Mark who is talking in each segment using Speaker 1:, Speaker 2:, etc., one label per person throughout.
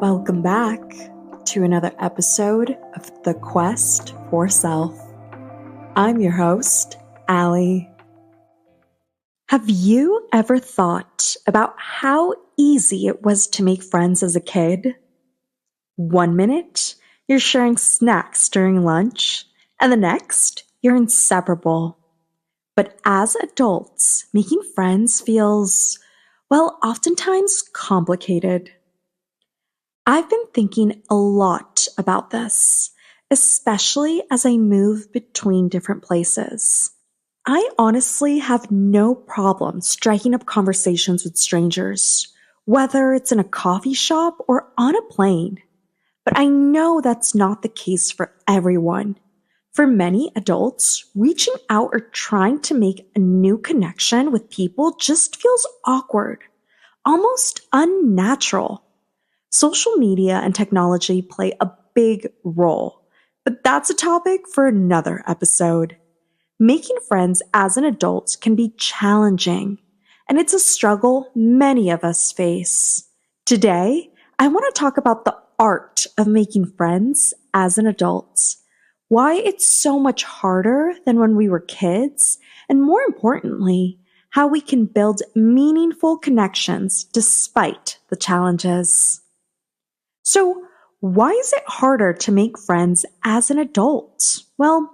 Speaker 1: Welcome back to another episode of The Quest for Self. I'm your host, Allie. Have you ever thought about how easy it was to make friends as a kid? 1 minute, you're sharing snacks during lunch, and the next, you're inseparable. But as adults, making friends feels, oftentimes complicated. I've been thinking a lot about this, especially as I move between different places. I honestly have no problem striking up conversations with strangers, whether it's in a coffee shop or on a plane. But I know that's not the case for everyone. For many adults, reaching out or trying to make a new connection with people just feels awkward, almost unnatural. Social media and technology play a big role, but that's a topic for another episode. Making friends as an adult can be challenging, and it's a struggle many of us face. Today, I want to talk about the art of making friends as an adult, why it's so much harder than when we were kids, and more importantly, how we can build meaningful connections despite the challenges. So, why is it harder to make friends as an adult? Well,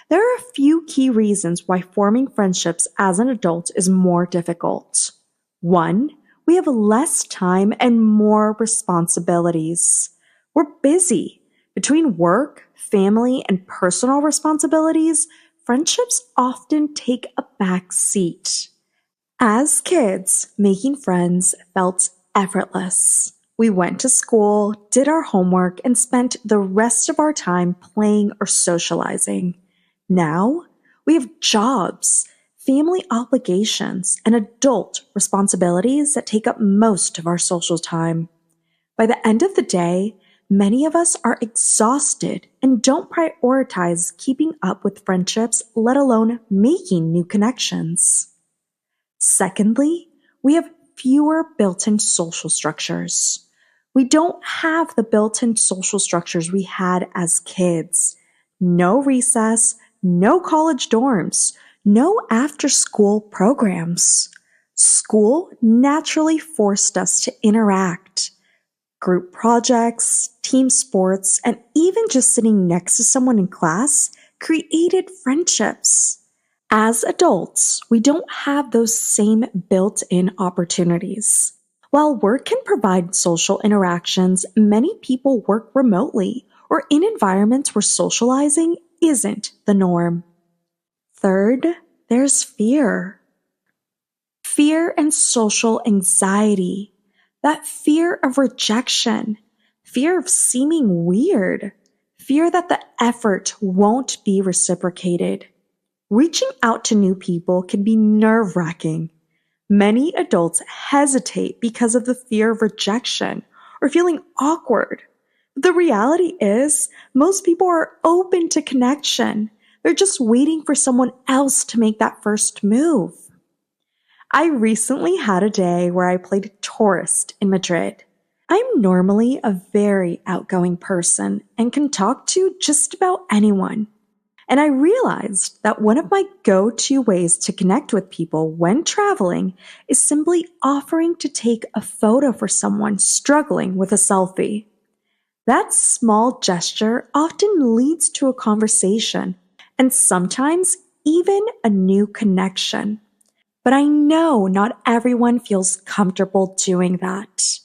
Speaker 1: there are a few key reasons why forming friendships as an adult is more difficult. One, we have less time and more responsibilities. We're busy. Between work, family, and personal responsibilities, friendships often take a back seat. As kids, making friends felt effortless. We went to school, did our homework, and spent the rest of our time playing or socializing. Now, we have jobs, family obligations, and adult responsibilities that take up most of our social time. By the end of the day, many of us are exhausted and don't prioritize keeping up with friendships, let alone making new connections. Secondly, we have fewer built-in social structures. We don't have the built-in social structures we had as kids. No recess, no college dorms, no after-school programs. School naturally forced us to interact. Group projects, team sports, and even just sitting next to someone in class created friendships. As adults, we don't have those same built-in opportunities. While work can provide social interactions, many people work remotely or in environments where socializing isn't the norm. Third, there's fear. Fear and social anxiety. That fear of rejection, fear of seeming weird, fear that the effort won't be reciprocated. Reaching out to new people can be nerve-wracking. Many adults hesitate because of the fear of rejection or feeling awkward. The reality is, most people are open to connection. They're just waiting for someone else to make that first move. I recently had a day where I played tourist in Madrid. I'm normally a very outgoing person and can talk to just about anyone. And I realized that one of my go-to ways to connect with people when traveling is simply offering to take a photo for someone struggling with a selfie. That small gesture often leads to a conversation and sometimes even a new connection. But I know not everyone feels comfortable doing that.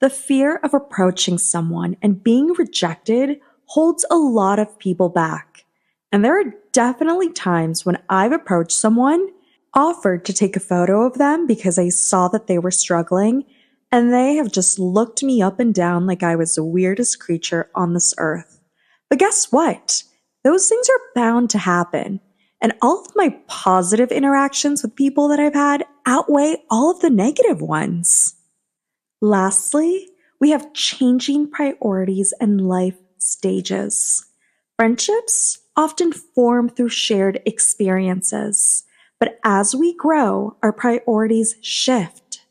Speaker 1: The fear of approaching someone and being rejected holds a lot of people back. And there are definitely times when I've approached someone, offered to take a photo of them because I saw that they were struggling, and they have just looked me up and down like I was the weirdest creature on this earth. But guess what? Those things are bound to happen. And all of my positive interactions with people that I've had outweigh all of the negative ones. Lastly, we have changing priorities and life stages. Friendships often form through shared experiences, but as we grow, our priorities shift.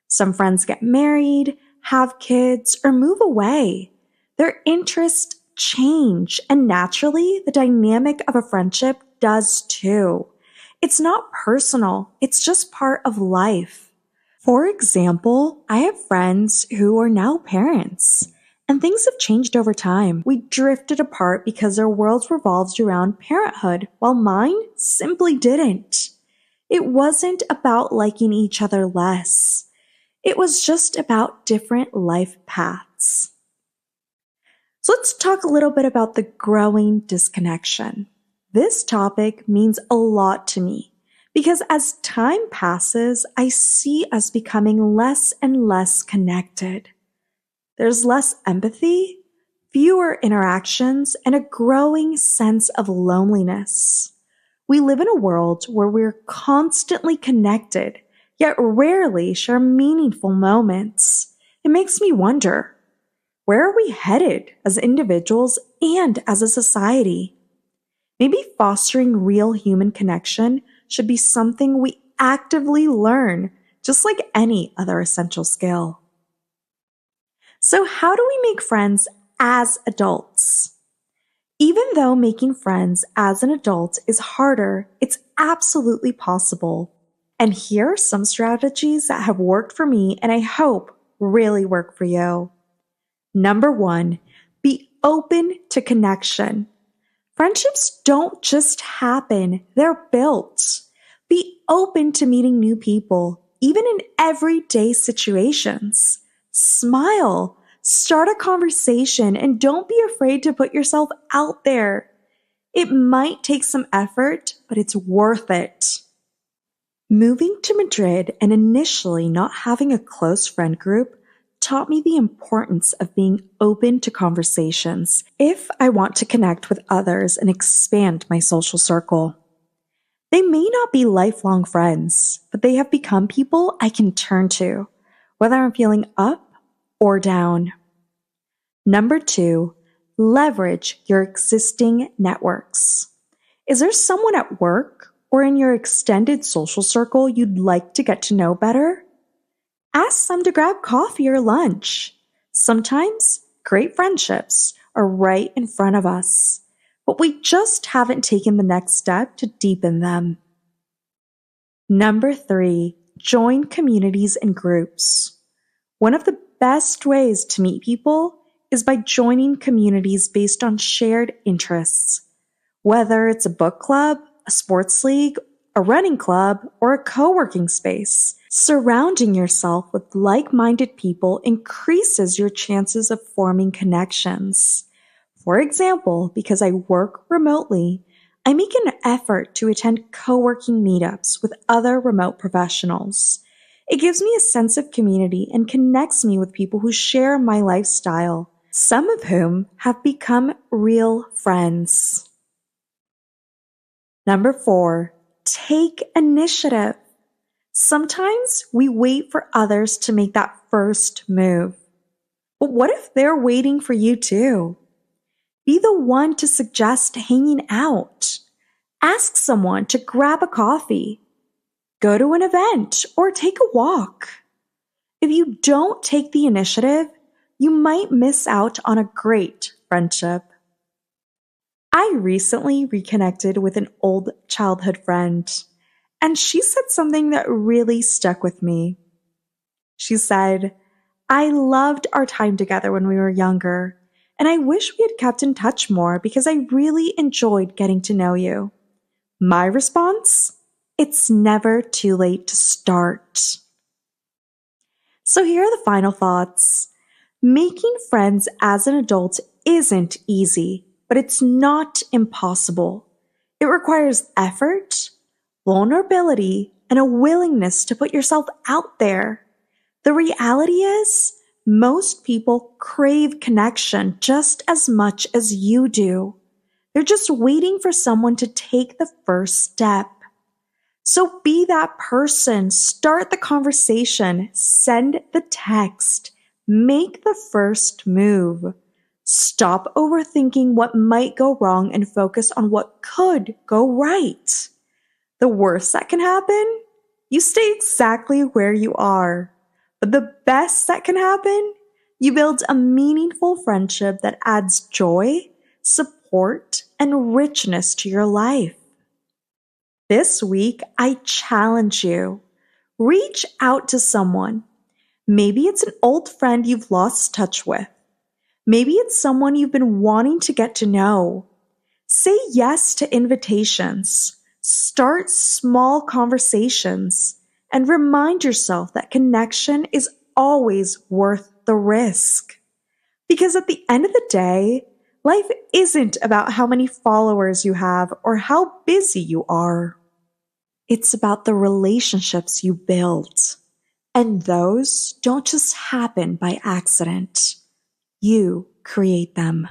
Speaker 1: Some friends get married, have kids, or move away. Their interests change, and naturally, the dynamic of a friendship does too. It's not personal, it's just part of life. For example, I have friends who are now parents, and things have changed over time. We drifted apart because our worlds revolved around parenthood, while mine simply didn't. It wasn't about liking each other less. It was just about different life paths. So let's talk a little bit about the growing disconnection. This topic means a lot to me because as time passes, I see us becoming less and less connected. There's less empathy, fewer interactions, and a growing sense of loneliness. We live in a world where we're constantly connected, yet rarely share meaningful moments. It makes me wonder, where are we headed as individuals and as a society? Maybe fostering real human connection should be something we actively learn, just like any other essential skill. So, how do we make friends as adults? Even though making friends as an adult is harder, it's absolutely possible. And here are some strategies that have worked for me and I hope really work for you. Number 1, be open to connection. Friendships don't just happen, they're built. Be open to meeting new people, even in everyday situations. Smile, start a conversation, and don't be afraid to put yourself out there. It might take some effort, but it's worth it. Moving to Madrid and initially not having a close friend group taught me the importance of being open to conversations if I want to connect with others and expand my social circle. They may not be lifelong friends, but they have become people I can turn to, whether I'm feeling up or down. Number 2, leverage your existing networks. Is there someone at work or in your extended social circle you'd like to get to know better? Ask them to grab coffee or lunch. Sometimes great friendships are right in front of us, but we just haven't taken the next step to deepen them. Number 3, join communities and groups. One of the best ways to meet people is by joining communities based on shared interests. Whether it's a book club, a sports league, a running club, or a co-working space, surrounding yourself with like-minded people increases your chances of forming connections. For example, because I work remotely, I make an effort to attend co-working meetups with other remote professionals. It gives me a sense of community and connects me with people who share my lifestyle, some of whom have become real friends. Number 4, take initiative. Sometimes we wait for others to make that first move. But what if they're waiting for you too? Be the one to suggest hanging out. Ask someone to grab a coffee. Go to an event or take a walk. If you don't take the initiative, you might miss out on a great friendship. I recently reconnected with an old childhood friend, and she said something that really stuck with me. She said, "I loved our time together when we were younger, and I wish we had kept in touch more because I really enjoyed getting to know you." My response? It's never too late to start. So here are the final thoughts. Making friends as an adult isn't easy, but it's not impossible. It requires effort, vulnerability, and a willingness to put yourself out there. The reality is, most people crave connection just as much as you do. They're just waiting for someone to take the first step. So be that person. Start the conversation. Send the text. Make the first move. Stop overthinking what might go wrong and focus on what could go right. The worst that can happen? You stay exactly where you are. But the best that can happen? You build a meaningful friendship that adds joy, support, and richness to your life. This week, I challenge you. Reach out to someone. Maybe it's an old friend you've lost touch with. Maybe it's someone you've been wanting to get to know. Say yes to invitations. Start small conversations. And remind yourself that connection is always worth the risk. Because at the end of the day, life isn't about how many followers you have or how busy you are. It's about the relationships you build. And those don't just happen by accident. You create them.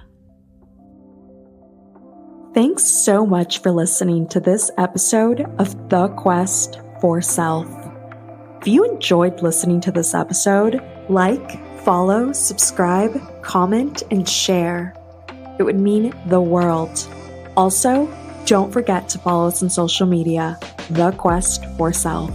Speaker 1: Thanks so much for listening to this episode of The Quest for Self. If you enjoyed listening to this episode, like, follow, subscribe, comment, and share. It would mean the world. Also, don't forget to follow us on social media, The Quest for Self.